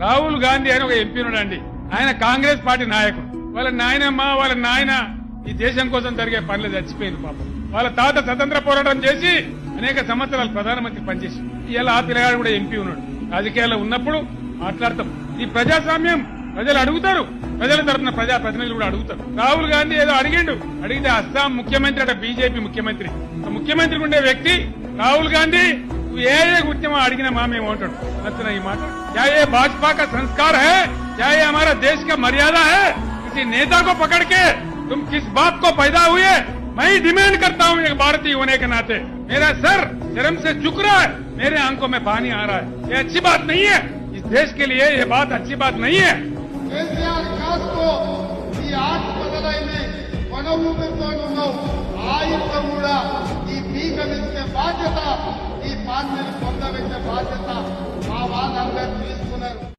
రాహుల్ గాంధీ అని ఒక ఎంపీ ఉన్నాడండి. ఆయన కాంగ్రెస్ పార్టీ నాయకుడు. వాళ్ళ నాయనమ్మ వాళ్ళ నాయన ఈ దేశం కోసం జరిగే పనులు చచ్చిపోయింది పాపం. వాళ్ళ తాత స్వతంత్ర పోరాటం చేసి అనేక సంవత్సరాలు ప్రధానమంత్రి పనిచేసి ఇలా ఆ పిల్లగాడు కూడా ఎంపీ ఉన్నాడు. రాజకీయాల్లో ఉన్నప్పుడు మాట్లాడతాం. ఈ ప్రజాస్వామ్యం ప్రజలు అడుగుతారు. ప్రజల తరఫున ప్రజాప్రతినిధులు కూడా అడుగుతారు. రాహుల్ గాంధీ ఏదో అడిగితే అస్సాం ముఖ్యమంత్రి అట బీజేపీ ముఖ్యమంత్రి. ముఖ్యమంత్రికి ఉండే వ్యక్తి రాహుల్ గాంధీ ఏ ఉద్యమం అడిగినా మా మేము ఉంటాడు. నచ్చిన ఈ మాట क्या ये भाजपा का संस्कार है? क्या ये हमारा देश का मर्यादा है? किसी नेता को पकड़ के तुम किस बात को पैदा हुए? मैं ही डिमांड करता हूँ एक भारतीय होने के नाते मेरा सर शर्म से झुक रहा है, मेरे आंखों में पानी आ रहा है. ये अच्छी बात नहीं है. इस देश के लिए ये बात अच्छी बात नहीं है. కేసీఆర్ కాస్కో ఈ ఆర్ట్ బదలైన వనభూమితో ఉన్నావు. ఆయుధ కూడా ఈ పీకమిచ్చే బాధ్యత, ఈ పార్టీని పొందబెట్టే బాధ్యత మా వాళ్ళందరూ తీసుకున్నారు.